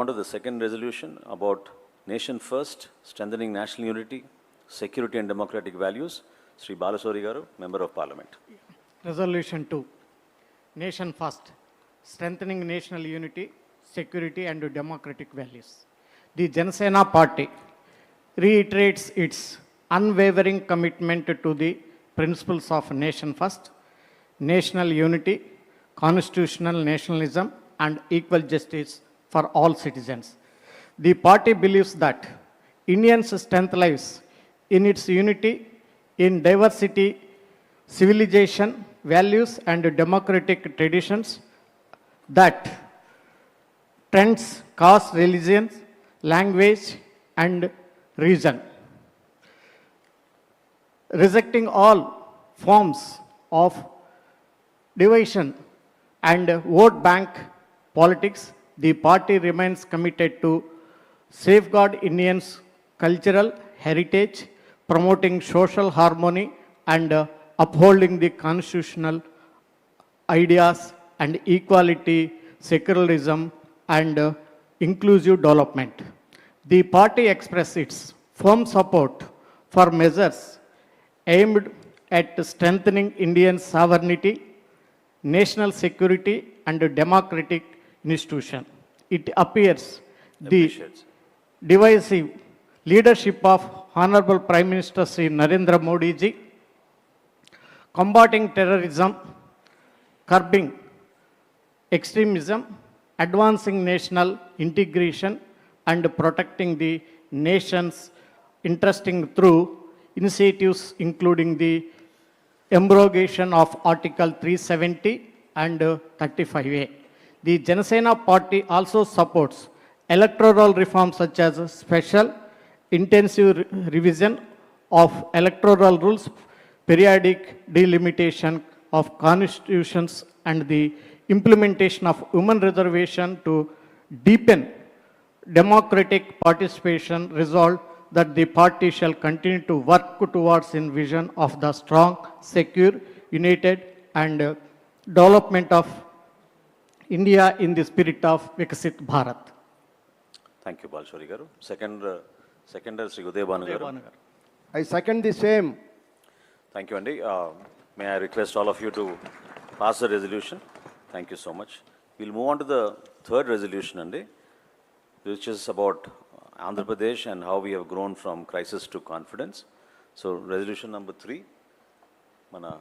On to the second resolution about nation first, strengthening national unity, security and democratic values. Sri Balasuri Garu, Member of Parliament. Resolution 2. Nation first, strengthening national unity, security and democratic values. The Jana Sena party reiterates its unwavering commitment to the principles of nation first, national unity, constitutional nationalism and equal justice for all citizens. The party believes that Indians' strength lies in its unity, in diversity, civilization, values and democratic traditions that trends caste, religion, language and reason. Rejecting all forms of division and vote bank politics, the party remains committed to safeguard Indians' cultural heritage, promoting social harmony and upholding the constitutional ideas and equality, secularism and inclusive development. The party expresses its firm support for measures aimed at strengthening Indian sovereignty, national security and democratic institution. It appears the divisive leadership of Honorable Prime Minister Sri Narendra Modi ji, combating terrorism, curbing extremism, advancing national integration and protecting the nation's interesting through initiatives including the abrogation of Article 370 and 35A. The Jana Sena party also supports electoral reforms such as special intensive revision of electoral rules, periodic delimitation of constitutions and the implementation of women reservation to deepen democratic participation. Resolved that the party shall continue to work towards in vision of the strong, secure, united and development of India in the spirit of Vikasit Bharat. Thank you, Balasuri Garu. Seconder Sri Uday Bhanu Garu. I second the same. Thank you, Andy. May I request all of you to pass the resolution? Thank you so much. We'll move on to the third resolution, Andy, which is about Andhra Pradesh and how we have grown from crisis to confidence. So, resolution number 3. Mana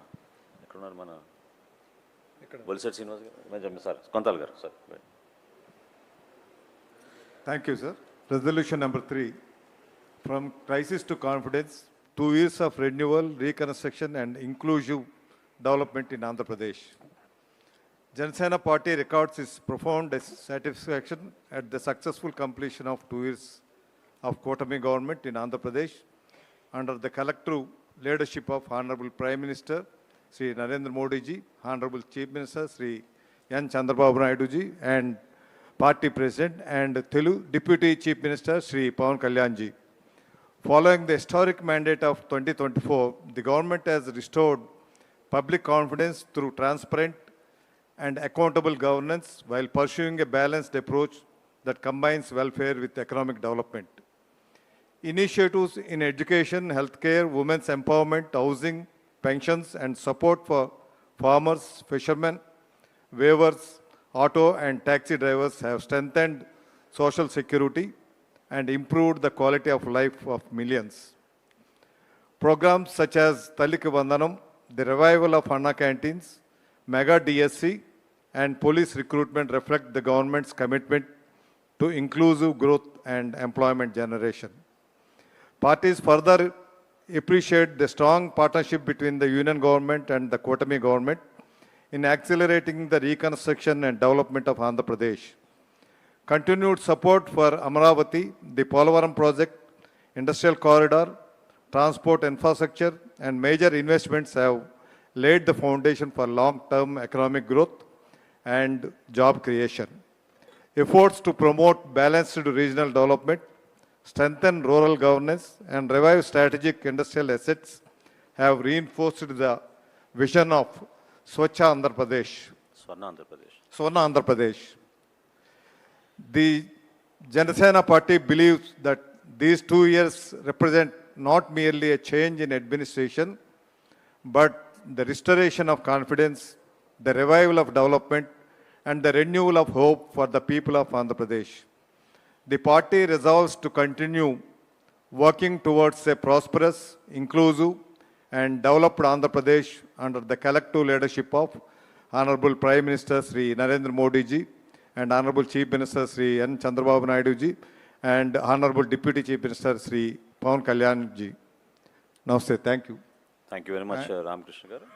Bolsat Srinivas sir, Kontal garu, sir. Thank you, sir. Resolution number 3. From crisis to confidence, 2 years of renewal, reconstruction and inclusive development in Andhra Pradesh. Jana Sena party records its profound satisfaction at the successful completion of 2 years of Kotami government in Andhra Pradesh under the collective leadership of Honorable Prime Minister Sri Narendra Modi ji, Honorable Chief Minister Sri N. Chandrababu Naidu ji and Party President and Deputy Chief Minister Sri Pawan Kalyan ji. Following the historic mandate of 2024, the government has restored public confidence through transparent and accountable governance while pursuing a balanced approach that combines welfare with economic development. Initiatives in education, healthcare, women's empowerment, housing, pensions and support for farmers, fishermen, weavers, auto and taxi drivers have strengthened social security and improved the quality of life of millions. Programs such as Talliki Vandanam, the revival of Anna canteens, Mega DSC and police recruitment reflect the government's commitment to inclusive growth and employment generation. Parties further appreciate the strong partnership between the Union government and the Kotami government in accelerating the reconstruction and development of Andhra Pradesh. Continued support for Amaravati, the Polavaram project, industrial corridor, transport infrastructure and major investments have laid the foundation for long-term economic growth and job creation. Efforts to promote balanced regional development, strengthen rural governance and revive strategic industrial assets have reinforced the vision of Swachha Andhra Pradesh. Swarna Andhra Pradesh. Swarna Andhra Pradesh. The Jana Sena party believes that these 2 years represent not merely a change in administration, but the restoration of confidence, the revival of development, and the renewal of hope for the people of Andhra Pradesh. The party resolves to continue working towards a prosperous, inclusive, and developed Andhra Pradesh under the collective leadership of Honorable Prime Minister Sri Narendra Modi ji and Honorable Chief Minister Sri N. Chandrababu Naidu ji and Honorable Deputy Chief Minister Sri Pawan Kalyan ji. Namaste. Thank you. Thank you very much, Ramakrishna garu.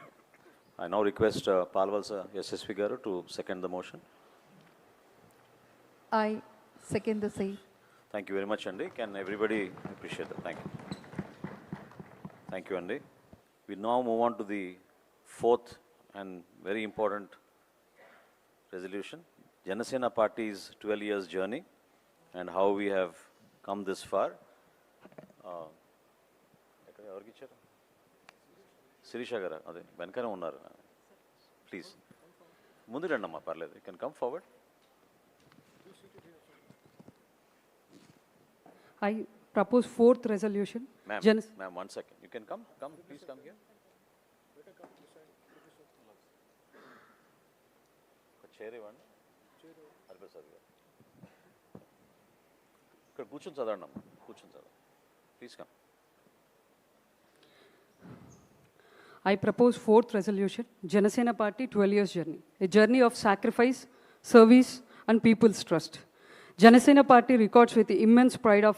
I now request Palvalsa SSV garu to second the motion. I second the same. Thank you very much, Andy. Can everybody appreciate that? Thank you. Thank you, Andy. We now move on to the fourth and very important resolution, Jana Sena Party's 12 years journey and how we have come this far. Sirisha garu, ade venkane unnaru. Please. Mundu randamma parledu. You can come forward. I propose fourth resolution. Ma'am, 1 second. You can come, please come here. Chair ivanడి. Arpesad garu. ఇక్కడ కూర్చొని చదవండి అమ్మా. కూర్చొని చదవండి. Please come. I propose fourth resolution, Jana Sena Party 12 years journey, a journey of sacrifice, service and people's trust. Jana Sena Party records with immense pride of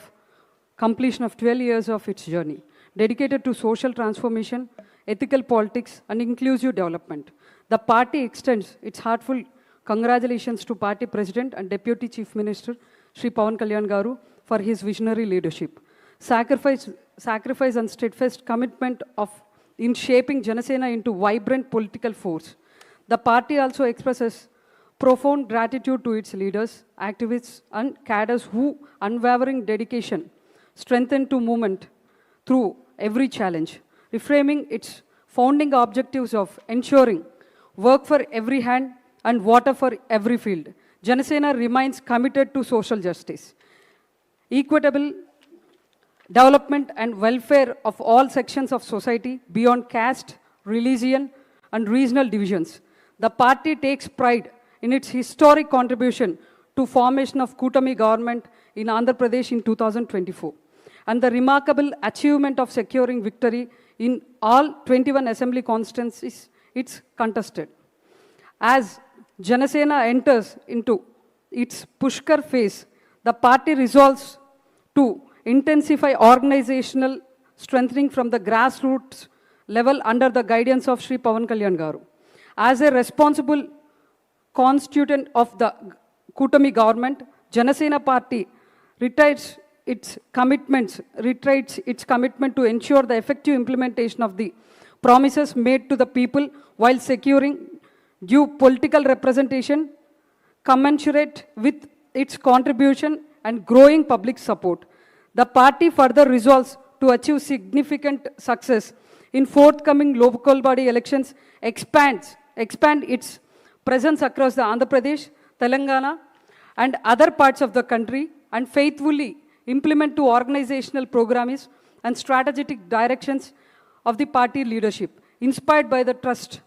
completion of 12 years of its journey, dedicated to social transformation, ethical politics and inclusive development. The party extends its heartfelt congratulations to party president and deputy chief minister Sri Pawan Kalyan garu for his visionary leadership, sacrifice and steadfast commitment in shaping Jana Sena into vibrant political force. The party also expresses profound gratitude to its leaders, activists and cadres who unwavering dedication strengthened to movement through every challenge, reframing its founding objectives of ensuring work for every hand and water for every field. Jana Sena remains committed to social justice, equitable development and welfare of all sections of society beyond caste, religion and regional divisions. The party takes pride in its historic contribution to formation of Kutami government in Andhra Pradesh in 2024 and the remarkable achievement of securing victory in all 21 assembly constituencies it's contested. As Jana Sena enters into its Pushkar phase, the party resolves to intensify organizational strengthening from the grassroots level under the guidance of Sri Pawan Kalyan garu. As a responsible constituent of the Kutami government, Jana Sena Party reiterates its commitment to ensure the effective implementation of the promises made to the people while securing due political representation commensurate with its contribution and growing public support. The party further resolves to achieve significant success in forthcoming local body elections, expand its presence across the Andhra Pradesh, Telangana and other parts of the country and faithfully implement to organizational programs and strategic directions of the party leadership, inspired by the trust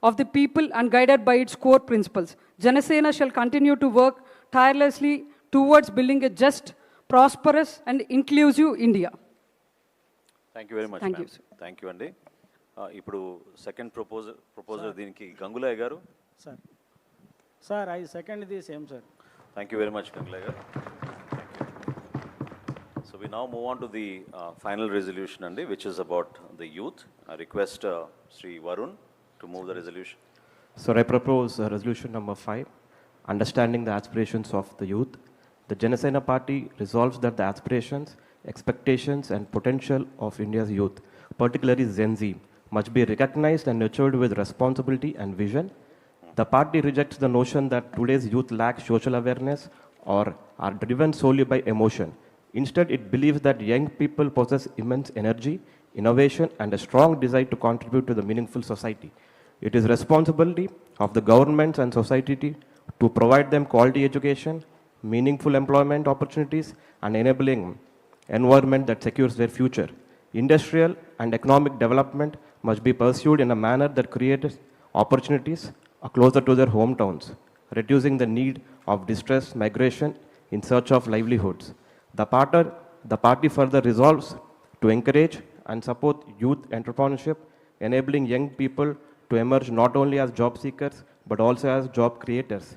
of the people and guided by its core principles. Jana Sena shall continue to work tirelessly towards building a just, prosperous and inclusive India. Thank you very much, Thank ma'am. you, sir. Thank you, Andy. ఇప్పుడు second proposer దీనికి గంగులయ్య గారు. Sir, I second the same, sir. Thank you very much, Gangulay garu. So we now move on to the final resolution, Andy, which is about the youth. I request Sri Varun to move the resolution. So I propose resolution number 5, understanding the aspirations of the youth. The Jana Sena Party resolves that the aspirations, expectations and potential of India's youth, particularly Gen Z, must be recognized and nurtured with responsibility and vision. The party rejects the notion that today's youth lack social awareness or are driven solely by emotion. Instead, it believes that young people possess immense energy, innovation, and a strong desire to contribute to the meaningful society. It is responsibility of the governments and society to provide them quality education, meaningful employment opportunities, and enabling environment that secures their future. Industrial and economic development must be pursued in a manner that creates opportunities closer to their hometowns, reducing the need of distressed migration in search of livelihoods. The party further resolves to encourage and support youth entrepreneurship, enabling young people to emerge not only as job seekers but also as job creators.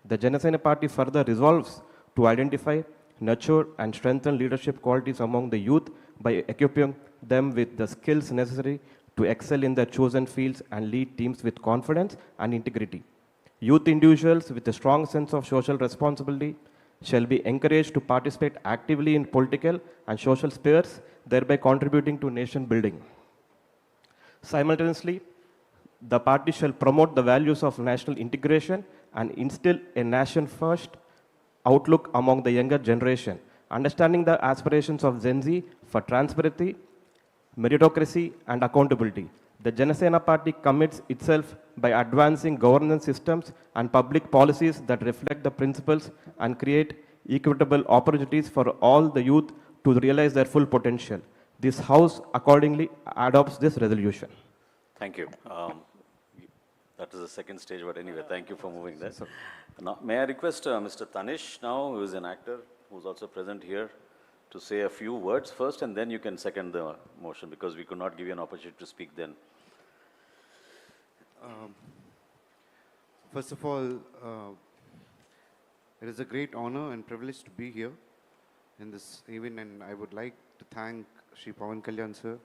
The Jana Sena party further resolves to identify, nurture, and strengthen leadership qualities among the youth by equipping them with the skills necessary to excel in their chosen fields and lead teams with confidence and integrity. Youth individuals with a strong sense of social responsibility shall be encouraged to participate actively in political and social spheres, thereby contributing to nation building. Simultaneously, the party shall promote the values of national integration and instill a nation-first outlook among the younger generation, understanding the aspirations of Gen Z for transparency, meritocracy, and accountability. The Jana Sena party commits itself by advancing governance systems and public policies that reflect the principles and create equitable opportunities for all the youth to realize their full potential. This House accordingly adopts this resolution. Thank you. That is the second stage, but anyway, thank you for moving that. Now, may I request Mr. Tanish now, who is an actor, who is also present here, to say a few words first, and then you can second the motion, because we could not give you an opportunity to speak then. First of all, it is a great honor and privilege to be here in this event, and I would like to thank Shri Pawan Kalyan sir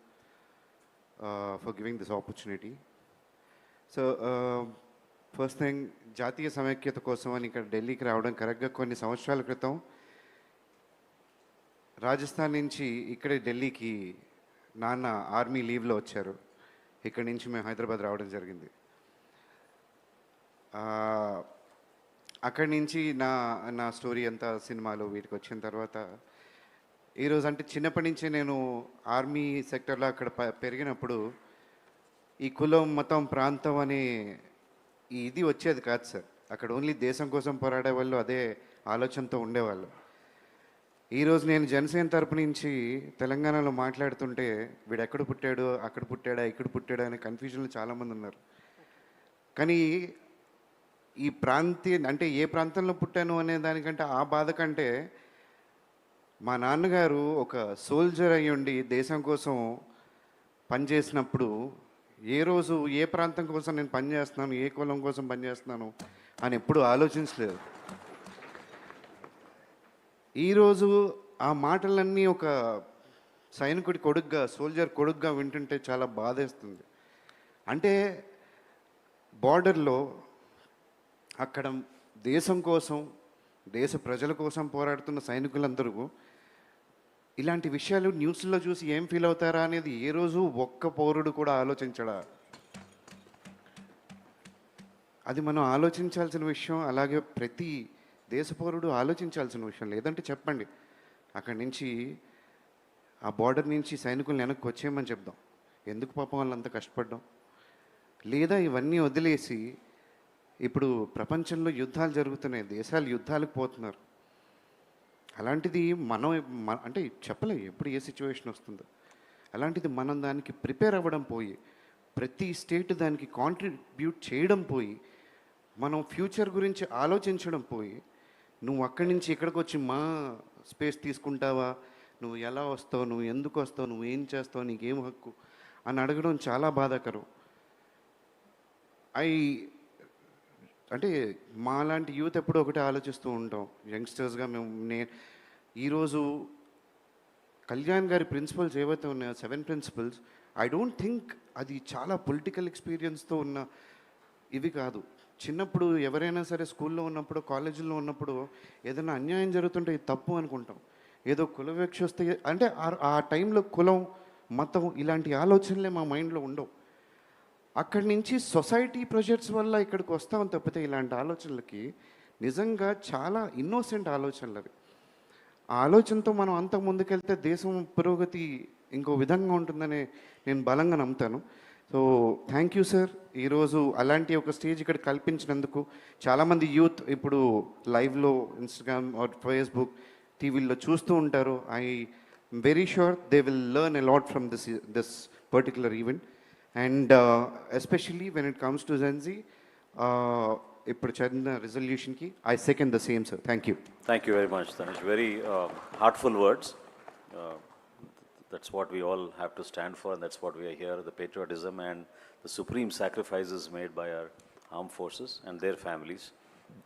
for giving this opportunity. So, first thing, జాతీయ సమైక్యత కోసం అని ఇక్కడ ఢిల్లీకి రావడం కరెక్ట్గా కొన్ని సంవత్సరాల క్రితం రాజస్థాన్ నుంచి ఇక్కడే ఢిల్లీకి నాన్న ఆర్మీ లీవ్లో వచ్చారు. ఇక్కడి నుంచి మేము హైదరాబాద్ రావడం జరిగింది. అక్కడి నుంచి నా స్టోరీ అంతా సినిమాలు వీటికి వచ్చిన తర్వాత ఈరోజు అంటే చిన్నప్పటి నుంచే నేను ఆర్మీ సెక్టర్లో అక్కడ పెరిగినప్పుడు ఈ కులం మతం ప్రాంతం అనే ఇది వచ్చేది కాదు సార్. అక్కడ ఓన్లీ దేశం కోసం పోరాడే వాళ్ళు అదే ఆలోచనతో ఉండేవాళ్ళు. ఈరోజు నేను జనసేన తరపు నుంచి తెలంగాణలో మాట్లాడుతుంటే వీడు ఎక్కడ పుట్టాడు, అక్కడ పుట్టాడా, ఇక్కడ పుట్టాడా అనే కన్ఫ్యూజన్లో చాలామంది ఉన్నారు. కానీ ఈ ప్రాంతీయ అంటే ఏ ప్రాంతంలో పుట్టాను అనే దానికంటే ఆ బాధ కంటే మా నాన్నగారు ఒక సోల్జర్ అయ్యి ఉండి దేశం కోసం పనిచేసినప్పుడు ఏ రోజు ఏ ప్రాంతం కోసం నేను పనిచేస్తున్నాను, ఏ కులం కోసం పనిచేస్తున్నాను అని ఎప్పుడు ఆలోచించలేదు. ఈరోజు ఆ మాటలన్నీ ఒక సైనికుడి కొడుగ్గా, సోల్జర్ కొడుగ్గా వింటుంటే చాలా బాధేస్తుంది. అంటే బార్డర్లో అక్కడ దేశం కోసం, దేశ ప్రజల కోసం పోరాడుతున్న సైనికులందరూ ఇలాంటి విషయాలు న్యూస్లో చూసి ఏం ఫీల్ అవుతారా అనేది ఏ రోజు ఒక్క పౌరుడు కూడా ఆలోచించడా? అది మనం ఆలోచించాల్సిన విషయం. అలాగే ప్రతి దేశ పౌరుడు ఆలోచించాల్సిన విషయం. లేదంటే చెప్పండి, అక్కడి నుంచి ఆ బార్డర్ నుంచి సైనికులను వెనక్కి వచ్చేయమని చెప్దాం. ఎందుకు పాపం వాళ్ళంతా కష్టపడ్డాం? లేదా ఇవన్నీ వదిలేసి ఇప్పుడు ప్రపంచంలో యుద్ధాలు జరుగుతున్నాయి, దేశాలు యుద్ధాలకు పోతున్నారు. అలాంటిది మనం అంటే చెప్పలేం ఎప్పుడు ఏ సిచ్యువేషన్ వస్తుందో. అలాంటిది మనం దానికి ప్రిపేర్ అవ్వడం పోయి, ప్రతి స్టేట్ దానికి కాంట్రిబ్యూట్ చేయడం పోయి, మనం ఫ్యూచర్ గురించి ఆలోచించడం పోయి, నువ్వు అక్కడి నుంచి ఇక్కడికి వచ్చి మా స్పేస్ తీసుకుంటావా, నువ్వు ఎలా వస్తావు, నువ్వు ఎందుకు వస్తావు, నువ్వు ఏం చేస్తావు, నీకేం హక్కు అని అడగడం చాలా బాధాకరం. అంటే మాలాంటి యూత్ ఎప్పుడూ ఒకటే ఆలోచిస్తూ ఉంటాం యంగ్స్టర్స్గా. ఈరోజు కళ్యాణ్ గారి ప్రిన్సిపల్స్ ఏవైతే ఉన్నాయో 7 ప్రిన్సిపల్స్, ఐ డోంట్ థింక్ అది చాలా పొలిటికల్ ఎక్స్పీరియన్స్తో ఉన్న ఇవి కాదు. చిన్నప్పుడు ఎవరైనా సరే స్కూల్లో ఉన్నప్పుడు, కాలేజీల్లో ఉన్నప్పుడు ఏదైనా అన్యాయం జరుగుతుంటే ఇది తప్పు అనుకుంటాం. ఏదో కుల వివక్ష వస్తే అంటే ఆ టైంలో కులం, మతం ఇలాంటి ఆలోచనలే మా మైండ్లో ఉండవు. అక్కడి నుంచి సొసైటీ ప్రెషర్స్ వల్ల ఇక్కడికి వస్తామని తప్పితే ఇలాంటి ఆలోచనలకి నిజంగా చాలా ఇన్నోసెంట్ ఆలోచనలు అవి. ఆ ఆలోచనతో మనం అంత ముందుకెళ్తే దేశం పురోగతి ఇంకో విధంగా ఉంటుందని నేను బలంగా నమ్ముతాను. So thank you sir. ఈరోజు అలాంటి ఒక స్టేజ్ ఇక్కడ కల్పించినందుకు. చాలామంది యూత్ ఇప్పుడు లైవ్లో ఇన్స్టాగ్రామ్ ఆర్ ఫేస్బుక్ టీవీల్లో చూస్తూ ఉంటారు. I very sure they will learn a lot from this particular event. And especially when it comes to gen Z, ఇప్పుడు చదివిన రెజల్యూషన్కి I second the same sir. Thank you. Thank you very much, Tanish. Very heartful words. Uh, that's what we all have to stand for, and that's what we are here, the patriotism and the supreme sacrifices made by our armed forces and their families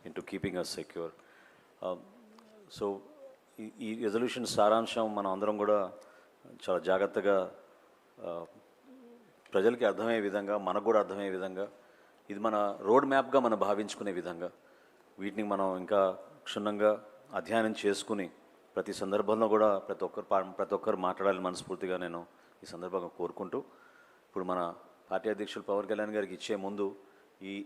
into keeping us secure. So, ఈ resolution సారాంశం మనం అందరం కూడా చాలా జాగ్రత్తగా ప్రజలకి అర్థమయ్యే విధంగా, మనకు కూడా అర్థమయ్యే విధంగా, ఇది మన రోడ్ మ్యాప్గా మనం భావించుకునే విధంగా వీటిని మనం ఇంకా క్షుణ్ణంగా అధ్యయనం చేసుకుని ప్రతి సందర్భంలో కూడా ప్రతి ఒక్కరు మాట్లాడాలని మనస్ఫూర్తిగా నేను ఈ సందర్భంగా కోరుకుంటూ, ఇప్పుడు మన పార్టీ అధ్యక్షులు పవన్ కళ్యాణ్ గారికి ఇచ్చే ముందు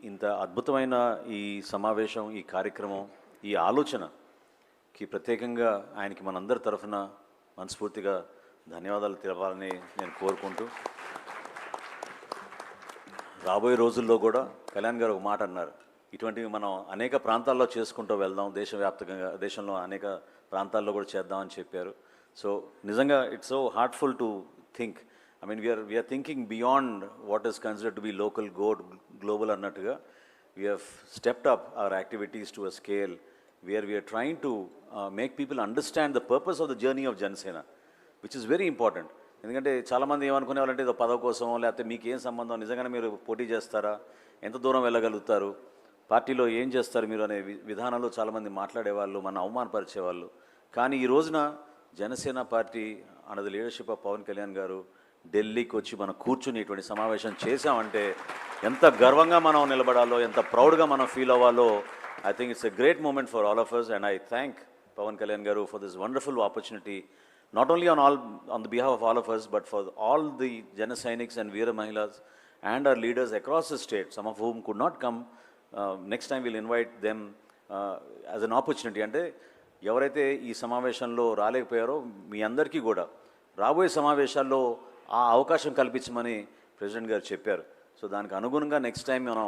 ఇంత అద్భుతమైన ఈ సమావేశం, ఈ కార్యక్రమం, ఈ ఆలోచనకి ప్రత్యేకంగా ఆయనకి మనందరి తరఫున మనస్ఫూర్తిగా ధన్యవాదాలు తెలపాలని నేను కోరుకుంటూ, రాబోయే రోజుల్లో కూడా కళ్యాణ్ గారు ఒక మాట అన్నారు, ఇటువంటివి మనం అనేక ప్రాంతాల్లో చేసుకుంటూ వెళ్దాం, దేశవ్యాప్తంగా దేశంలో అనేక ప్రాంతాల్లో కూడా చేద్దామని చెప్పారు. సో నిజంగా it's so heartful to think. I mean we are thinking beyond what is considered to be local, global అన్నట్టుగా we have stepped up our activities to a scale where we are trying to make people understand the purpose of the journey of Janasena, which is very important. ఎందుకంటే చాలామంది ఏమనుకునే వాళ్ళంటే ఏదో పదవి కోసమో లేకపోతే మీకు ఏం సంబంధం, నిజంగానే మీరు పోటీ చేస్తారా, ఎంత దూరం వెళ్ళగలుగుతారు, పార్టీలో ఏం చేస్తారు మీరు అనే విధానంలో చాలామంది మాట్లాడేవాళ్ళు, మన అవమానపరిచేవాళ్ళు. కానీ ఈ రోజున Janasena Party under the leadership of Pawan Kalyan గారు ఢిల్లీకి వచ్చి మనం కూర్చుని ఇటువంటి సమావేశం చేశామంటే ఎంత గర్వంగా మనం నిలబడాలో, ఎంత ప్రౌడ్గా మనం ఫీల్ అవ్వాలో. I think it's a great moment for all of us, and I thank Pawan Kalyan garu for this wonderful opportunity, not only on the behalf of all of us, but for all the Jana Sainiks and Veera Mahilas and our leaders across the state, some of whom could not come. Next time we'll invite them as an opportunity. అంటే ఎవరైతే ఈ సమావేశంలో రాలేకపోయారో మీ అందరికీ కూడా రాబోయే సమావేశాల్లో ఆ అవకాశం కల్పించమని ప్రెసిడెంట్ గారు చెప్పారు. సో దానికి అనుగుణంగా నెక్స్ట్ టైం మనం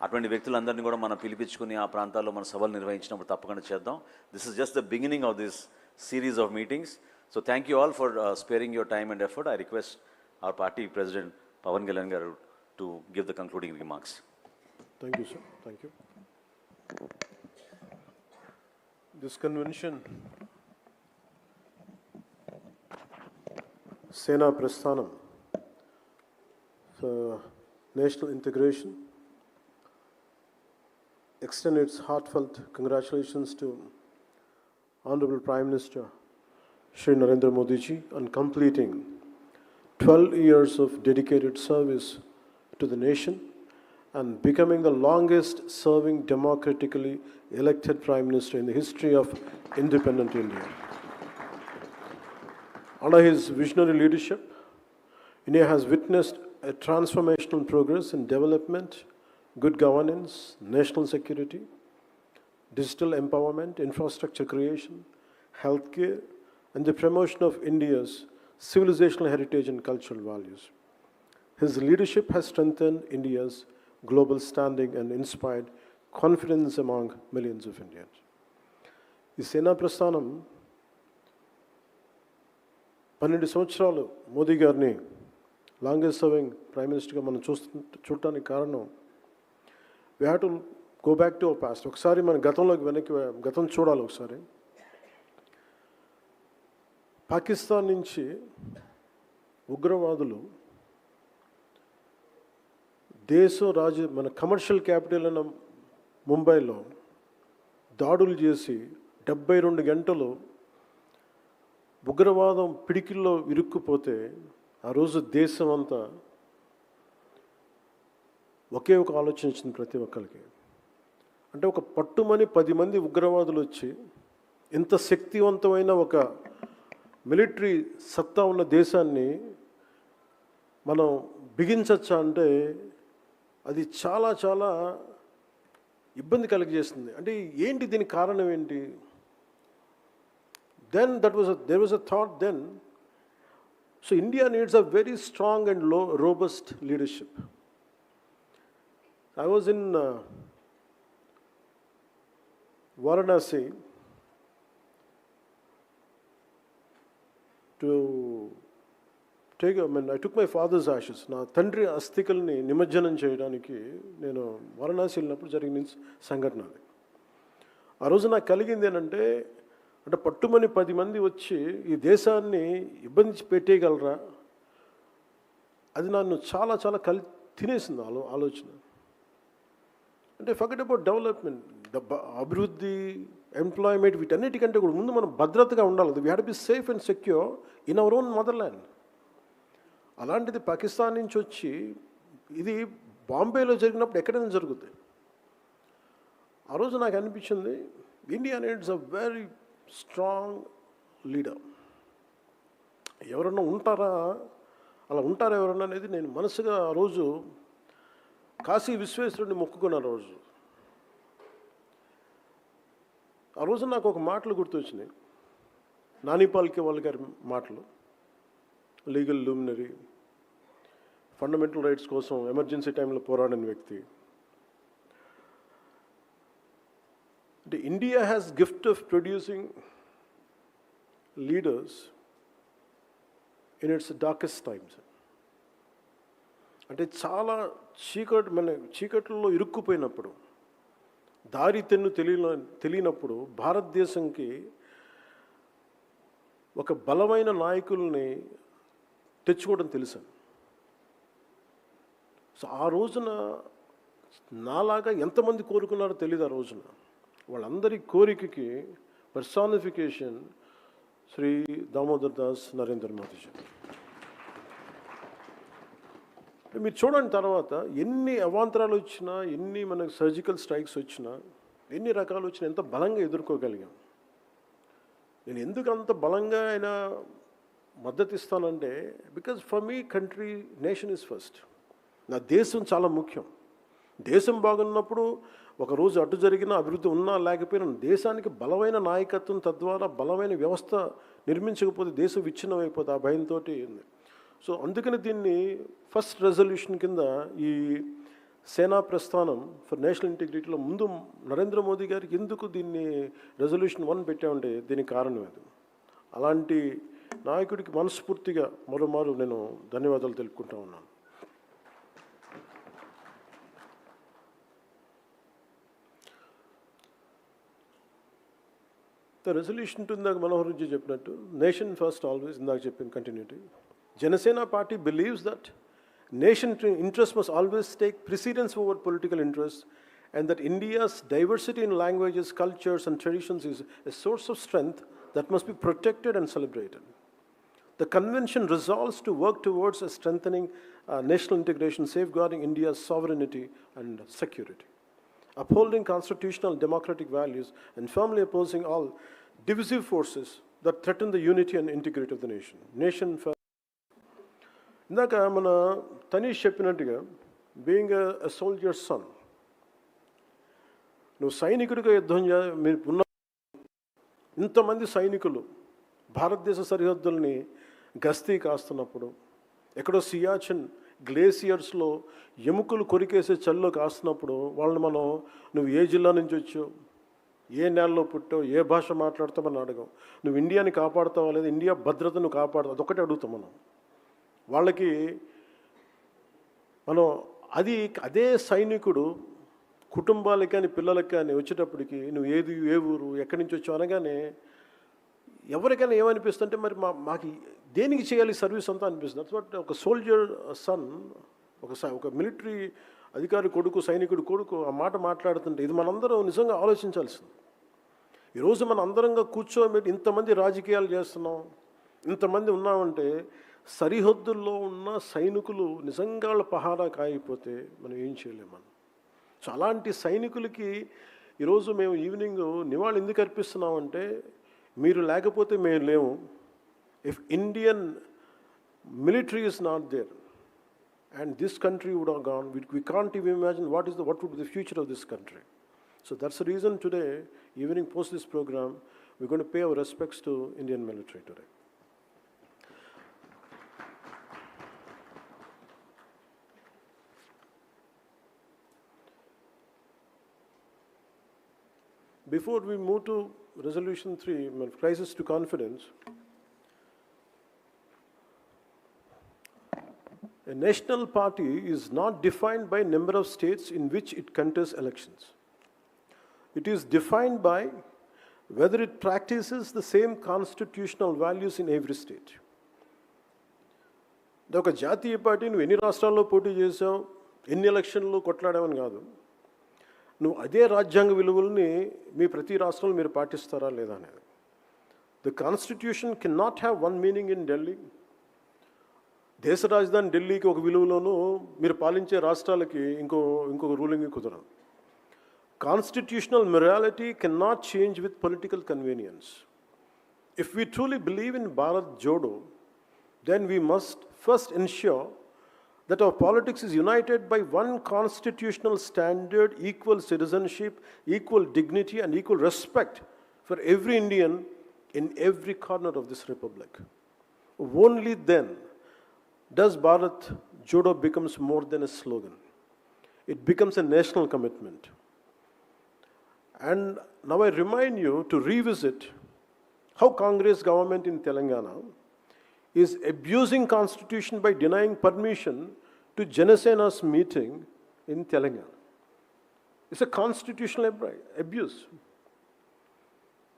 అటువంటి వ్యక్తులందరినీ కూడా మనం పిలిపించుకుని ఆ ప్రాంతాల్లో మన సభలు నిర్వహించినప్పుడు తప్పకుండా చేద్దాం. This is just the beginning of this series of meetings. So thank you all for sparing your time and effort. I request our party president Pawan Kalyan garu to give the concluding remarks. Thank you, sir. Thank you. This convention, Sena Prasthanam, for national integration, extend its heartfelt congratulations to Honorable Prime Minister Shri Narendra Modi ji on completing 12 years of dedicated service to the nation and becoming the longest serving democratically elected Prime Minister in the history of independent India. Under his visionary leadership, India has witnessed a transformational progress in development, good governance, national security, digital empowerment, infrastructure creation, healthcare, and the promotion of India's civilizational heritage and cultural values. His leadership has strengthened India's global standing and inspired confidence among millions of Indians. ఈ సేనా ప్రస్థానం 12 సంవత్సరాలు మోదీ గారిని longest serving prime మినిస్టర్గా మనం చూడటానికి కారణం, we have to go back to our past. ఒకసారి మన గతం చూడాలి. ఒకసారి పాకిస్తాన్ నుంచి ఉగ్రవాదులు మన కమర్షియల్ క్యాపిటల్ అయిన ముంబైలో దాడులు చేసి 72 గంటలు ఉగ్రవాదం పిడికిల్లో ఇరుక్కుపోతే ఆ రోజు దేశం అంతా ఒకే ఒక ఆలోచన వచ్చింది ప్రతి ఒక్కరికి. అంటే ఒక పట్టుమని 10 మంది ఉగ్రవాదులు వచ్చి ఇంత శక్తివంతమైన ఒక మిలిటరీ సత్తా ఉన్న దేశాన్ని మనం బిగించచ్చా అంటే అది చాలా చాలా ఇబ్బంది కలిగజేస్తుంది. అంటే ఏంటి, దీనికి కారణం ఏంటి? Then there was a thought then, So India needs a very strong and robust leadership. I was in Varanasi to I took my father's ashes. నా తండ్రి అస్థికల్ని నిమజ్జనం చేయడానికి నేను వారణాసి వెళ్ళినప్పుడు జరిగిన సంఘటన అది. ఆ రోజు నాకు కలిగింది ఏంటంటే, అంటే పట్టుమని 10 మంది వచ్చి ఈ దేశాన్ని ఇబ్బంది పెట్టేయగలరా, అది నన్ను చాలా చాలా తినేసింది ఆలోచన. అంటే ఫర్గెట్ అబౌట్ డెవలప్మెంట్, అభివృద్ధి, ఎంప్లాయ్మెంట్, వీటన్నిటికంటే కూడా ముందు మనం భద్రతగా ఉండాలి. We had be safe and secure in our own motherland. అలాంటిది పాకిస్తాన్ నుంచి వచ్చి ఇది బాంబేలో జరిగినప్పుడు ఎక్కడైనా జరుగుతుంది. ఆ రోజు నాకు అనిపించింది, India needs a very strong leader. ఎవరన్నా అలా ఉంటారా ఎవరన్నా అనేది నేను మనసుగా ఆ రోజు కాశీ విశ్వేశ్వరుడిని మొక్కుకున్నాను. ఆ రోజు నాకు ఒక మాటలు గుర్తొచ్చినాయి, నాని పాల్కే గారి మాటలు. లీగల్ లూమినరీ, ఫండమెంటల్ రైట్స్ కోసం ఎమర్జెన్సీ టైంలో పోరాడిన వ్యక్తి. అంటే India has gift of producing leaders in it's darkest times. అంటే చాలా చీకట్లో ఇరుక్కుపోయినప్పుడు, దారి తెన్ను తెలియనప్పుడు భారతదేశంకి ఒక బలమైన నాయకుల్ని తెచ్చుకోవడం తెలుసు. సో ఆ రోజున నాలాగా ఎంతమంది కోరుకున్నారో తెలియదు. ఆ రోజున వాళ్ళందరి కోరికకి పర్సానిఫికేషన్ శ్రీ దామోదర్ దాస్ నరేంద్ర మోదీజీ. మీరు చూడండి, తర్వాత ఎన్ని అవాంతరాలు వచ్చినా, ఎన్ని మనకు సర్జికల్ స్ట్రైక్స్ వచ్చినా, ఎన్ని రకాలు వచ్చినా ఎంత బలంగా ఎదుర్కోగలిగాం. నేను ఎందుకు అంత బలంగా ఆయన మద్దతు ఇస్తానంటే, because for me country, nation is first. నా దేశం చాలా ముఖ్యం. దేశం బాగున్నప్పుడు ఒకరోజు అటు జరిగిన అభివృద్ధి ఉన్నా లేకపోయినా దేశానికి బలమైన నాయకత్వం, తద్వారా బలమైన వ్యవస్థ నిర్మించకపోతే దేశం విచ్ఛిన్నం అయిపోతుంది. ఆ భయంతో ఉంది. సో అందుకని దీన్ని ఫస్ట్ రెజల్యూషన్ కింద ఈ సేనా ప్రస్థానం ఫర్ నేషనల్ ఇంటిగ్రిటీలో ముందు నరేంద్ర మోదీ గారికి ఎందుకు దీన్ని రెజల్యూషన్ 1 పెట్టామంటే దీనికి కారణం అది. అలాంటి నాయకుడికి మనస్ఫూర్తిగా మరోమారు నేను ధన్యవాదాలు తెలుపుకుంటా ఉన్నాను. ద రెజల్యూషన్ టు ఇందాక మనోహర్ జీ చెప్పినట్టు, నేషన్ ఫస్ట్ ఆల్వేస్, ఇందాక చెప్పిన continuity. Janasena party believes that nation interest must always take precedence over political interests, and that India's diversity in languages, cultures, and traditions is a source of strength that must be protected and celebrated. The convention resolves to work towards a strengthening national integration, safeguarding India's sovereignty and security, upholding constitutional democratic values, and firmly opposing all divisive forces that threaten the unity and integrity of the nation. Nation first. ఇందాక మన తనీష్ చెప్పినట్టుగా, being a soldier sun, నువ్వు సైనికుడిగా యుద్ధం మీరు ఉన్న ఇంతమంది సైనికులు భారతదేశ సరిహద్దుల్ని గస్తీ కాస్తున్నప్పుడు, ఎక్కడో సియాచిన్ గ్లేసియర్స్లో ఎముకలు కొరికేసే చల్లో కాస్తున్నప్పుడు వాళ్ళని మనం నువ్వు ఏ జిల్లా నుంచి వచ్చావు, ఏ నెలలో పుట్టావు, ఏ భాష మాట్లాడతామని అడగం. నువ్వు ఇండియాని కాపాడుతావా లేదా, ఇండియా భద్రతను కాపాడుతావు, అదొకటే అడుగుతాం మనం. వాళ్ళకి మనం అదే సైనికుడు కుటుంబాలకి కానీ పిల్లలకి కానీ వచ్చేటప్పటికి నువ్వు ఏ ఊరు, ఎక్కడి నుంచి వచ్చావు అనగానే ఎవరికైనా ఏమనిపిస్తుంటే, మరి మాకు దేనికి చేయాలి సర్వీస్ అంతా అనిపిస్తుంది. దట్స్ వాట్ ఒక సోల్జర్ సన్, ఒక మిలిటరీ అధికారి కొడుకు, సైనికుడు కొడుకు ఆ మాట మాట్లాడుతుంటే ఇది మనందరం నిజంగా ఆలోచించాల్సింది. ఈరోజు మనం అందరంగా కూర్చోబెట్టి ఇంతమంది రాజకీయాలు చేస్తున్నాం, ఇంతమంది ఉన్నామంటే సరిహద్దుల్లో ఉన్న సైనికులు నిజంగా వాళ్ళ పహారా కాయకపోతే మనం ఏం చేయలేము మనం. సో అలాంటి సైనికులకి ఈరోజు మేము ఈవినింగ్ నివాళి ఎందుకు అర్పిస్తున్నామంటే, మీరు లేకపోతే మేము లేము. If Indian military is not there and this country would have gone, we can't even imagine what would be the future of this country. So that's the reason today, evening post this program, we're going to pay our respects to Indian military today. before we move to resolution 3, crisis to confidence, a national party is not defined by number of states in which it contests elections. It is defined by whether it practices the same constitutional values in every state. ఒక జాతీయ party నువ్వు ఎన్ని రాష్ట్రాల్లో పోటీ చేసావు, ఎన్ని ఎలక్షన్లు కొట్లాడావని కాదు, నువ్వు అదే రాజ్యాంగ విలువల్ని మీ ప్రతి రాష్ట్రంలో మీరు పాటిస్తారా లేదా అనేది. The constitution can not have one meaning in Delhi. దేశ రాజధాని ఢిల్లీకి ఒక విలువలోనూ మీరు పాలించే రాష్ట్రాలకి ఇంకొక రూలింగ్ కుదరదు. Constitutional morality cannot change with political convenience. If we truly believe in Bharat Jodo, then we must first ensure that our politics is united by one constitutional standard, equal citizenship, equal dignity, and equal respect for every Indian in every corner of this republic. Only then does Bharat Jodo becomes more than a slogan. It becomes a national commitment. And now I remind you to revisit how Congress government in Telangana is abusing constitution by denying permission to Jana Sena's meeting in Telangana. It's a constitutional abuse.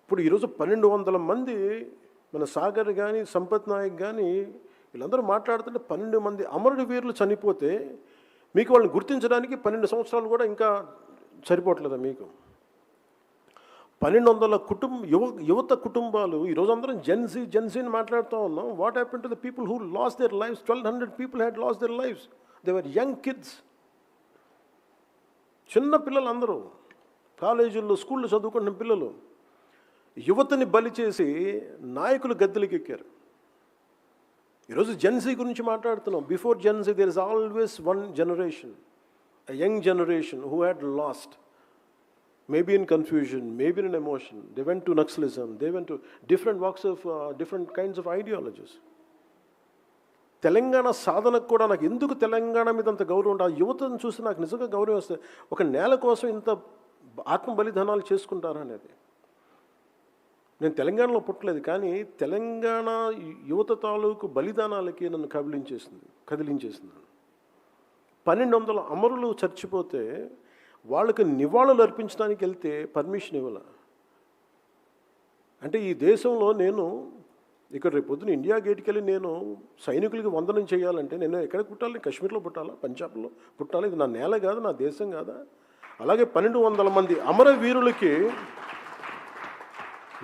ఇప్పుడు ఈరోజు 1200 మంది మన సాగర్ కానీ సంపత్ నాయక్ కానీ వీళ్ళందరూ మాట్లాడుతుంటే 12 మంది అమరుడు వీరులు చనిపోతే మీకు వాళ్ళని గుర్తించడానికి 12 సంవత్సరాలు కూడా ఇంకా సరిపోవట్లేదా మీకు? 1200 యువత కుటుంబాలు ఈరోజు అందరం జెన్సీని మాట్లాడుతూ ఉన్నాం. What happen to the people who last there lifes? 1200 people had last there lifes. They were young kids, చిన్న పిల్లలు, అందరూ కాలేజీల్లో స్కూల్లో చదువుకుంటున్న పిల్లలు. యువతని బలి చేసి నాయకులు గద్దెలకి ఎక్కారు. ఈరోజు జెన్సీ గురించి మాట్లాడుతున్నాం. Before gen Z there is always one generation, a young generation who had lost, maybe in confusion, maybe in emotion. They went to Naxalism, they went to different walks of, different kinds of ideologies. Telangana సాధనకు కూడా నాకు ఎందుకు తెలంగాణ మీద అంత గౌరవం ఉంటుంది, ఆ యువతను చూసి నాకు నిజంగా గౌరవం వస్తుంది. ఒక నేల కోసం ఇంత ఆత్మ బలిదానాలు చేసుకుంటారా అనేది. నేను తెలంగాణలో పుట్టలేదు, కానీ తెలంగాణ యువత తాలూకు బలిదానాలకి నన్ను కదిలించేసింది. 1200 అమరులు చచ్చిపోతే వాళ్ళకి నివాళులు అర్పించడానికి వెళ్తే పర్మిషన్ ఇవ్వాల. అంటే ఈ దేశంలో నేను ఇక్కడ రేపు పొద్దున ఇండియా గేట్కి వెళ్ళి నేను సైనికులకి వందనం చేయాలంటే నేను ఎక్కడ పుట్టాలి? కాశ్మీర్లో పుట్టాలా? పంజాబ్లో పుట్టాలి? ఇది నా నేల కాదు, నా దేశం కాదా? అలాగే 1200 మంది అమరవీరులకి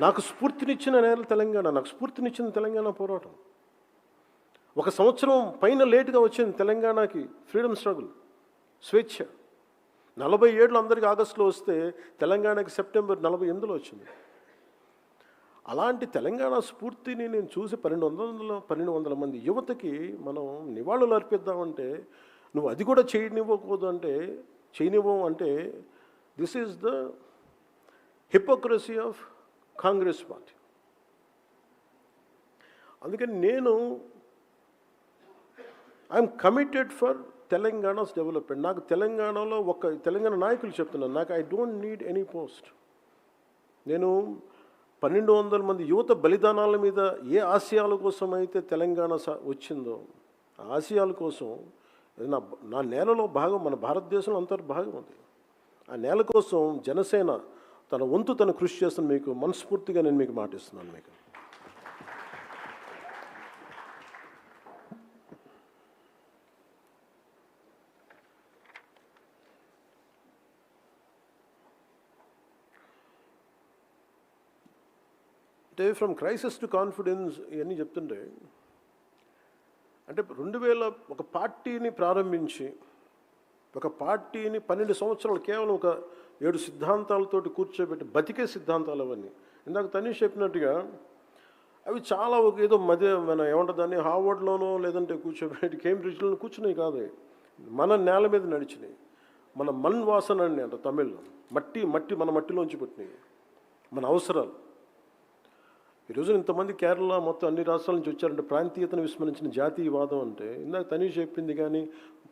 నాకు స్ఫూర్తినిచ్చిన నేల తెలంగాణ, నాకు స్ఫూర్తినిచ్చిన తెలంగాణ పోరాటం. 1 సంవత్సరం పైన లేటుగా వచ్చింది తెలంగాణకి ఫ్రీడమ్ స్ట్రగుల్, స్వేచ్ఛ. 47 అందరికీ ఆగస్టులో వస్తే తెలంగాణకి సెప్టెంబర్ 48లో వచ్చింది. అలాంటి తెలంగాణ స్ఫూర్తిని నేను చూసి 1200 మంది యువతకి మనం నివాళులు అర్పిద్దామంటే నువ్వు అది కూడా చేయనివ్వవు అంటే this is the hypocrisy of Congress party. అందుకని నేను I'm committed for Telangana's development. నాకు తెలంగాణలో తెలంగాణ నాయకులు చెప్తున్నాను, నాకు I don't need any post. నేను 1200 మంది యువత బలిదానాల మీద ఏ ఆశయాల కోసం అయితే తెలంగాణ వచ్చిందో ఆ ఆశయాల కోసం నా నేలలో భాగం, మన భారతదేశంలో అంతర్భాగం ఉంది. ఆ నేల కోసం జనసేన తన వంతు తన కృషి చేస్తున్న మీకు మనస్ఫూర్తిగా నేను మీకు మాటిస్తున్నాను. మీకు అంటే ఫ్రమ్ క్రైసిస్ టు కాన్ఫిడెన్స్ ఇవన్నీ చెప్తుంటే, అంటే 2000 ఒక పార్టీని ప్రారంభించి ఒక పార్టీని 12 సంవత్సరాలు కేవలం ఒక 7 సిద్ధాంతాలతోటి కూర్చోబెట్టి బతికే సిద్ధాంతాలు అవన్నీ. ఇందాక తనీష్ చెప్పినట్టుగా అవి చాలా ఏదో మన ఏమంటారు దాన్ని హార్వర్డ్లోనో లేదంటే కూర్చోబెట్టి కేంబ్రిడ్జ్లోనో కూర్చున్నాయి కాదు, మన నేల మీద నడిచినాయి. మన మన్ వాసన అండి అంట తమిళ్లో, మట్టి మన మట్టిలోంచి పుట్టినాయి మన అవసరాలు. ఈరోజు ఇంతమంది కేరళ మొత్తం అన్ని రాష్ట్రాల నుంచి వచ్చారంటే ప్రాంతీయతను విస్మరించిన జాతీయవాదం అంటే ఇందాక తనీష్ చెప్పింది. కానీ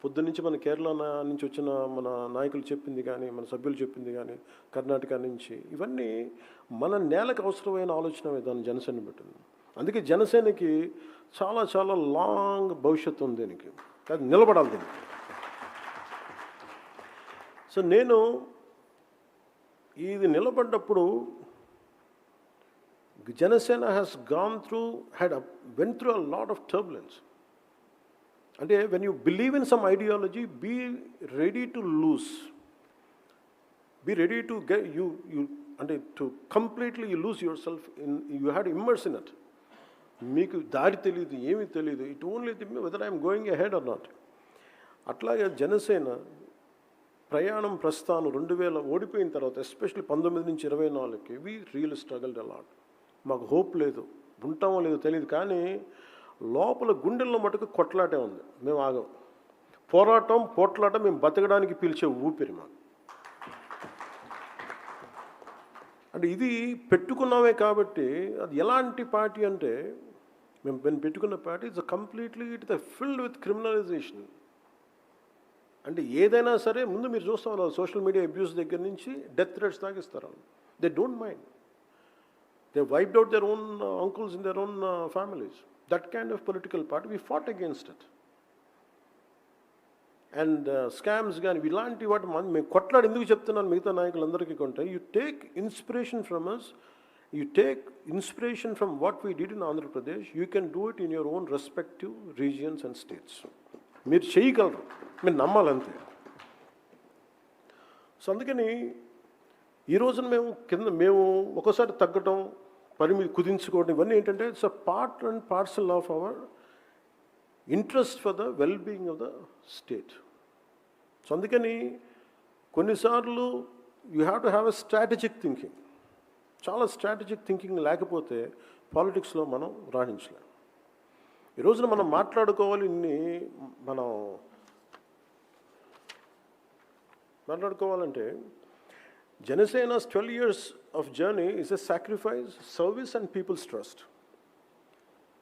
పొద్దున్నుంచి మన కేరళ నుంచి వచ్చిన మన నాయకులు చెప్పింది కానీ, మన సభ్యులు చెప్పింది కానీ, కర్ణాటక నుంచి ఇవన్నీ మన నేలకు అవసరమైన ఆలోచన విధానం జనసేన పెట్టింది. అందుకే జనసేనకి చాలా చాలా లాంగ్ భవిష్యత్తు ఉంది దీనికి, అది నిలబడాలి దీనికి. సో నేను ఇది నిలబడ్డప్పుడు Janasena has went through a lot of turbulence. అంటే when you believe in some ideology, be ready to lose. Be ready to get you అంటే to completely you lose yourself in, you had to immerse in it. మీకు దారి తెలియదు, ఏమీ తెలియదు, it only whether I'm going ahead or not. అట్లాగే జనసేన ప్రస్థానం 2000 ఓడిపోయిన తర్వాత, ఎస్పెషల్లీ 19 నుంచి 24కి వి రియల్ స్ట్రగల్డ్ అలాట్. మాకు హోప్ లేదు, ఉంటామో లేదో తెలియదు, కానీ లోపల గుండెల్లో మటుకు కొట్లాటే ఉంది. మేము ఆగం. పోట్లాట మేము బతకడానికి పిలిచే ఊపిరి మాకు. అంటే ఇది పెట్టుకున్నామే కాబట్టి, అది ఎలాంటి పార్టీ అంటే, మేము పెట్టుకున్న party it's completely filled with criminalisation. అంటే ఏదైనా సరే ముందు మీరు చూస్తాం సోషల్ మీడియా అబ్యూస్ దగ్గర నుంచి డెత్ థ్రెట్స్ దాకా ఇస్తారు. They don't mind. They wiped out their own uncles in their own families. That kind of political party, we fought against it. And scams కానీ ఇలాంటి వాటి మేము కొట్లాడి ఎందుకు చెప్తున్నాను మిగతా నాయకులందరికీ కొంటే, you take inspiration from us, you take inspiration from what we did in Andhra Pradesh, you can do it in your own respective regions and states. మీరు చేయగలరు, మీరు నమ్మాలంతే. సో అందుకని ఈ రోజున మేము ఒకసారి తగ్గటం, పరిమితి కుదించుకోవడం, ఇవన్నీ ఏంటంటే it's a part and parcel of our interest for the well being of the state. So అందుకని కొన్నిసార్లు you have to have a strategic thinking. చాలా స్ట్రాటజిక్ థింకింగ్ లేకపోతే పాలిటిక్స్లో మనం రాణించలేం. ఈ రోజున మనం మాట్లాడుకోవాలి, మనం మాట్లాడుకోవాలంటే Janasena's 12 years of journey is a sacrifice, service and people's trust.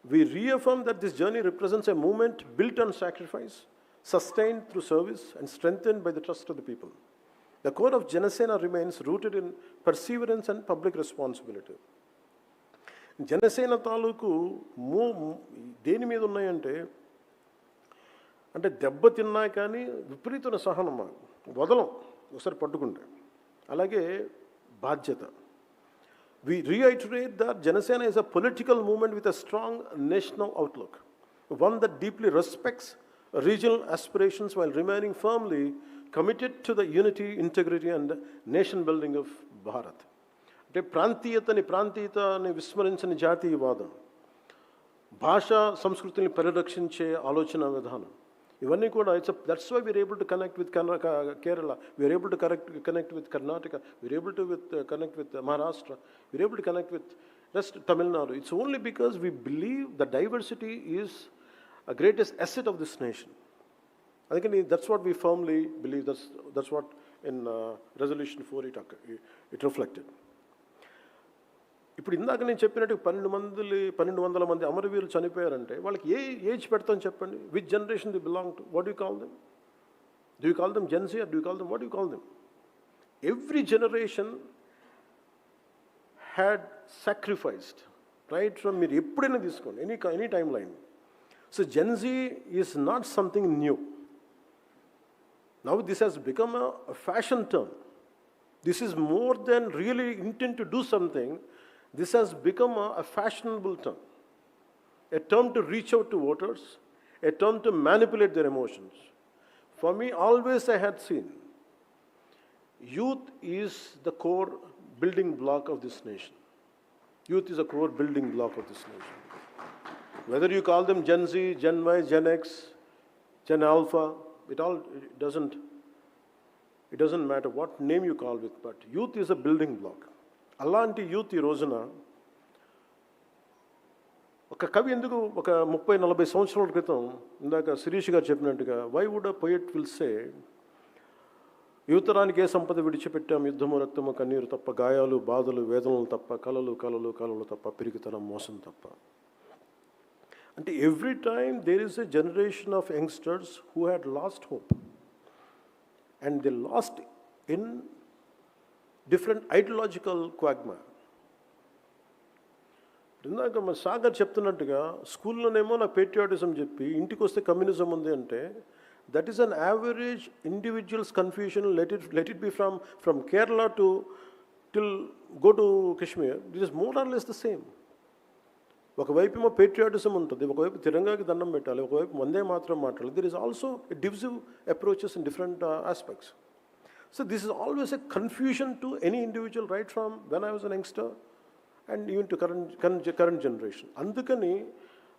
We reaffirm that this journey represents a movement built on sacrifice, sustained through service and strengthened by the trust of the people. The core of Janasena remains rooted in perseverance and public responsibility. Janasena తాలూకు దేని మీద ఉన్నాయంటే, అంటే దెబ్బతిన్నా కానీ విపరీతమైన సహనం, వదలం ఒకసారి పట్టుకుంటే. అలాగే బాధ్యత. We reiterate that Janasena is a political movement with a strong national outlook, one that deeply respects regional aspirations while remaining firmly committed to the unity, integrity and nation building of Bharat. అంటే ప్రాంతీయతని విస్మరించని జాతీయవాదం, భాషా సంస్కృతిని పరిరక్షించే ఆలోచన విధానం, ఇవన్నీ కూడా that's why we are able to connect with Kerala, we are able to connect with Karnataka, we are able to connect with Maharashtra, we are able to connect with rest Tamil Nadu. It's only because we believe the diversity is a greatest asset of this nation. అందుకని that's what we firmly believe, that's what in resolution 4 it reflected. ఇప్పుడు ఇందాక నేను చెప్పినట్టు 1200 మంది అమరవీరులు చనిపోయారంటే వాళ్ళకి ఏ age పెడతాం చెప్పండి? Which generation they belong to? What you call them? Do you call them gen Z or do you call them what you call them? Every generation had sacrificed right from, మీరు ఎప్పుడైనా తీసుకోండి, any timeline. So gen Z is not something new. Now this has become a fashion term. This is more than really intent to do something. This has become a fashionable term, a term to reach out to voters, a term to manipulate their emotions. For me, always I had seen youth is the core building block of this nation. Youth is a core building block of this nation. Whether you call them Gen Z, Gen Y, Gen X, Gen Alpha, it doesn't matter what name you call it, but youth is a building block. అలాంటి youth ఈ రోజున ఒక కవి ఎందుకు ఒక 30-40 సంవత్సరాల క్రితం ఇందాక శిరీష్ గారు చెప్పినట్టుగా, why would a poet will say, యువతరానికి ఏ సంపద విడిచిపెట్టాం, యుద్ధము రక్తము కన్నీరు తప్ప, గాయాలు బాధలు వేదనలు తప్ప, కలలు కలలు కలలు తప్ప, పిరికితనం మోసం తప్ప. And every time there is a generation of youngsters who had lost hope. And they lost in different ideological quagmire. ఇందాక మన సాగర్ చెప్తున్నట్టుగా స్కూల్లోనేమో నాకు పేట్రియాటిజం చెప్పి ఇంటికి వస్తే కమ్యూనిజం ఉంది అంటే that is an average individuals confusion let it be from Kerala to till go to Kashmir it is more or less the same. ఒకవైపు ఏమో పేట్రియాటిజం ఉంటుంది, ఒకవైపు తిరంగాకి దండం పెట్టాలి, ఒకవైపు వందే మాత్రం మాట్లాడాలి. There is also divisive approaches in different aspects. So this is always a confusion to any individual, right from when I was an youngster and even to current generation. Andukani,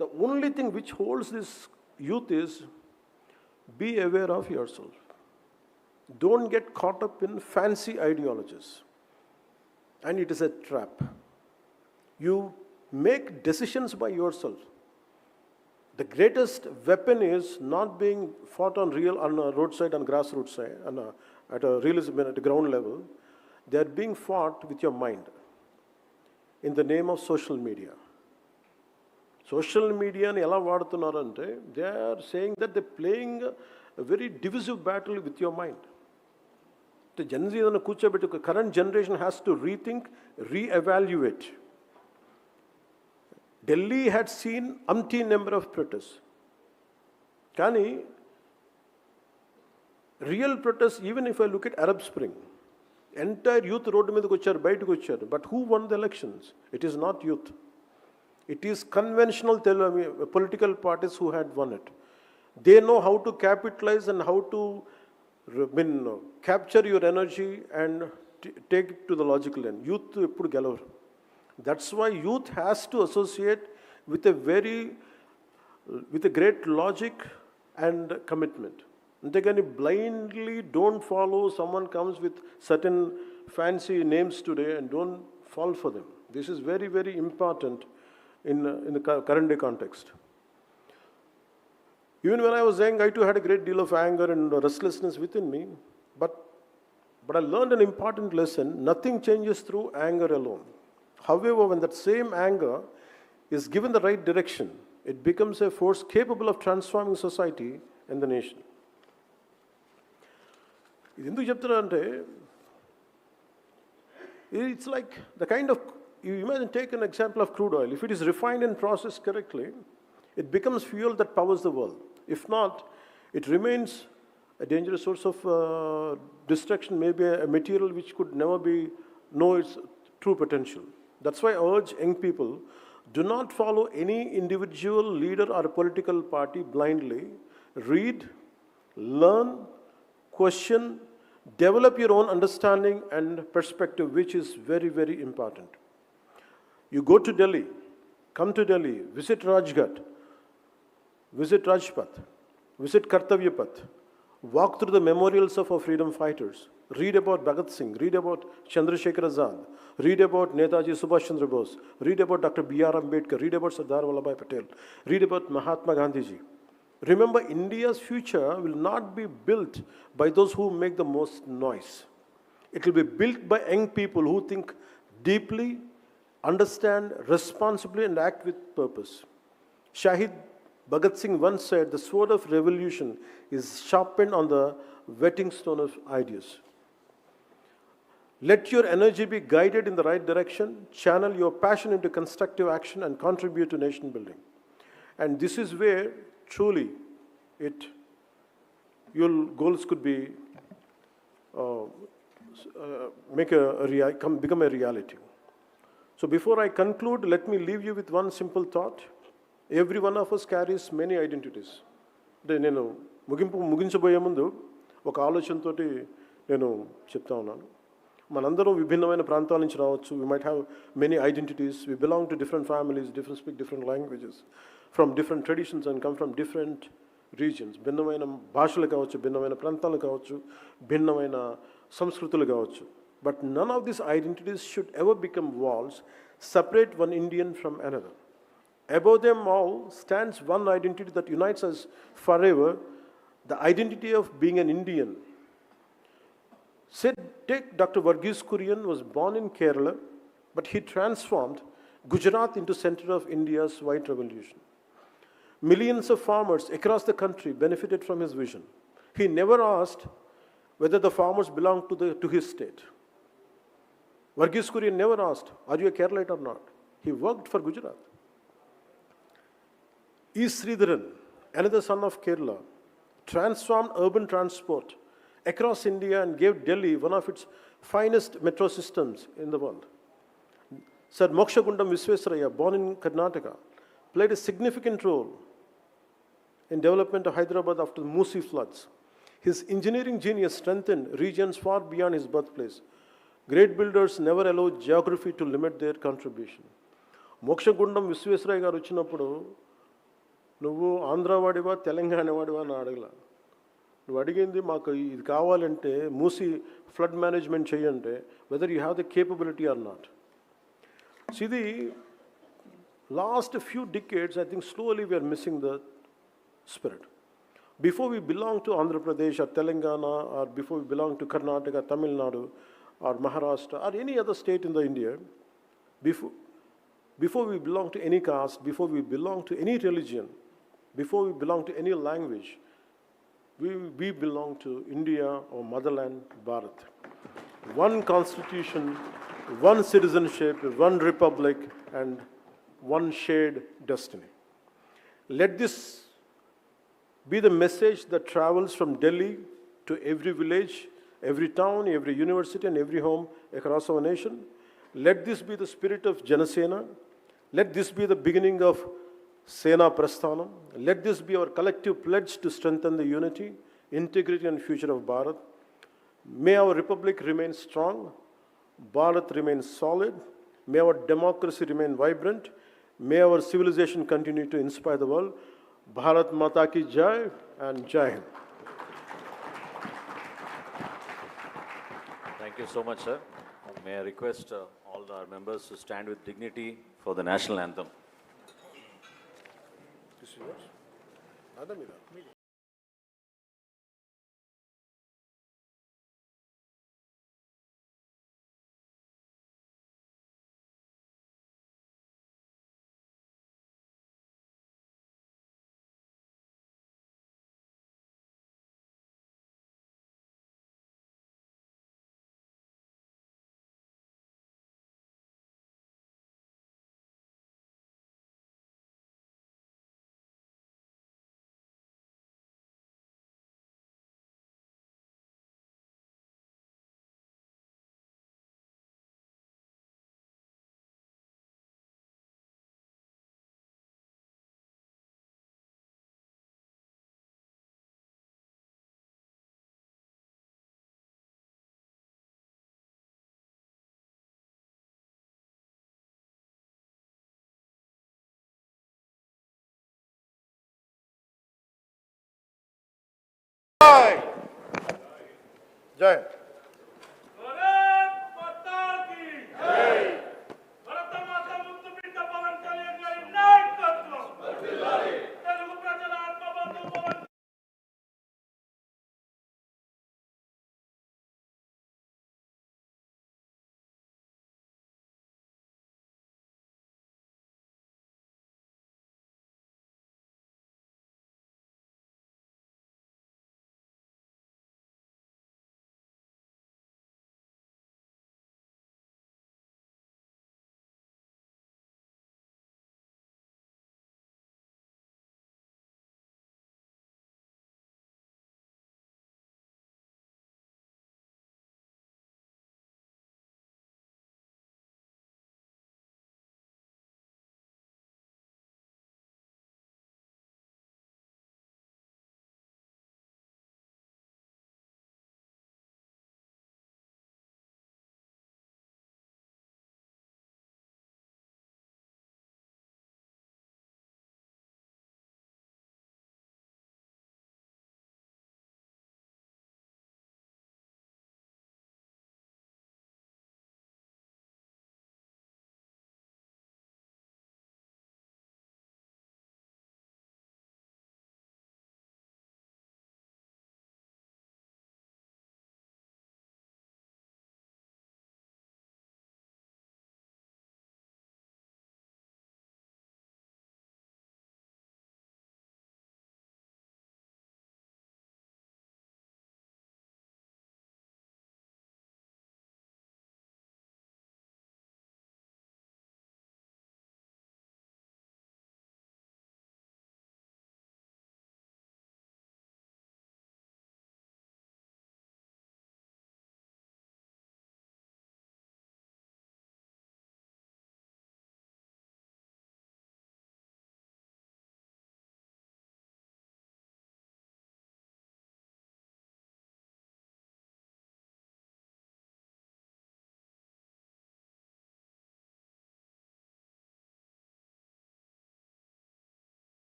the only thing which holds this youth is be aware of yourself. Don't get caught up in fancy ideologies. And it is a trap. You make decisions by yourself. The greatest weapon is not being fought on a roadside and grassroots side, at a realism, at a ground level. They are being fought with your mind in the name of social media. Social media ni ela vadutunnarante, they are saying that they're playing a very divisive battle with your mind. The Gen Z and the current generation has to rethink, re-evaluate. Delhi had seen umpteen number of protests. Kani, real protests, even if I look at Arab Spring, entire youth road medaku vacharu, bayatiki vacharu. But who won the elections? It is not youth. It is conventional political parties who had won it. They know how to capitalize and how to capture your energy and take it to the logical end. Youth eppudu gelavaru. That's why youth has to associate with a great logic and commitment. Antegani blindly don't follow someone comes with certain fancy names today and don't fall for them. This is very, very important in the current day context. Even when I was young, I too had a great deal of anger and restlessness within me. But I learned an important lesson. Nothing changes through anger alone. However, when that same anger is given the right direction, it becomes a force capable of transforming society and the nation. It's like the kind of, you imagine, take an example of crude oil. If it is refined and processed correctly, it becomes fuel that powers the world. If not, it remains a dangerous source of destruction, maybe a material which could never know its true potential. That's why I urge young people, do not follow any individual leader or political party blindly. Read, learn, question, develop your own understanding and perspective, which is very, very important. You go to Delhi, come to Delhi, visit Rajghat, visit Rajpath, visit Kartavyapath, walk through the memorials of our freedom fighters, read about Bhagat Singh, read about Chandrasekhar Azad, read about Netaji Subhash Chandra Bose, read about Dr. B.R. Ambedkar, read about Sardar Vallabhbhai Patel, read about Mahatma Gandhi ji. Remember, India's future will not be built by those who make the most noise. It will be built by young people who think deeply, understand responsibly, and act with purpose. Shahid Bhagat Singh once said, the sword of revolution is sharpened on the whetting stone of ideas. Let your energy be guided in the right direction, channel your passion into constructive action, and contribute to nation building. And this is where truly your goals could be become a reality. So before I conclude, let me leave you with one simple thought. Every one of us carries many identities. నేను ముగించబోయే ముందు ఒక ఆలోచనతోటి నేను చెప్తా ఉన్నాను. మనందరం విభిన్నమైన ప్రాంతాల నుంచి రావచ్చు. We might have many identities. We belong to different families, speak different languages, from different traditions and come from different regions. భిన్నమైన భాషలు కావచ్చు, భిన్నమైన ప్రాంతాలు కావచ్చు, భిన్నమైన సంస్కృతులు కావచ్చు. But none of these identities should ever become walls, separate one Indian from another. Above them all stands one identity that unites us forever, the identity of being an Indian. Take Dr. Varghese Kurian was born in Kerala, but he transformed Gujarat into center of India's white revolution. Millions of farmers across the country benefited from his vision. He never asked whether the farmers belonged to his state. Varghese Kurian never asked, are you a Keralite or not? He worked for Gujarat. E. Sridharan, another son of Kerala, transformed urban transport across India and gave Delhi one of its finest metro systems in the world. Sir Mokshagundam Visvesvaraya, born in Karnataka, played a significant role in development of Hyderabad after the Musi floods. His engineering genius strengthened regions far beyond his birthplace. Great builders never allow geography to limit their contribution. Mokshagundam Visvesvaraya garu vachinappudu నువ్వు ఆంధ్రవాడివా తెలంగాణవాడివా అని అడగల. నువ్వు అడిగింది మాకు ఇది కావాలంటే Musi flood management చేయంటే whether you have the capability or not. See, the last few decades, I think slowly we are missing the spirit. Before we belong to Andhra Pradesh or Telangana, or before we belong to Karnataka, Tamil Nadu, or Maharashtra, or any other state in the India, before we belong to any caste, before we belong to any religion, before we belong to any language, we belong to India or motherland, Bharat. One constitution, one citizenship, one republic, and one shared destiny. Let this be the message that travels from Delhi to every village, every town, every university, and every home across our nation. Let this be the spirit of Jana Sena. Let this be the beginning of Sena Prasthanam. Let this be our collective pledge to strengthen the unity, integrity, and future of Bharat. May our republic remain strong, Bharat remain solid, may our democracy remain vibrant, may our civilization continue to inspire the world. Bharat Mata Ki Jai and Jai Hind. Thank you so much, sir. May I request all our members to stand with dignity for the national anthem. This is yours? Nada, Jai.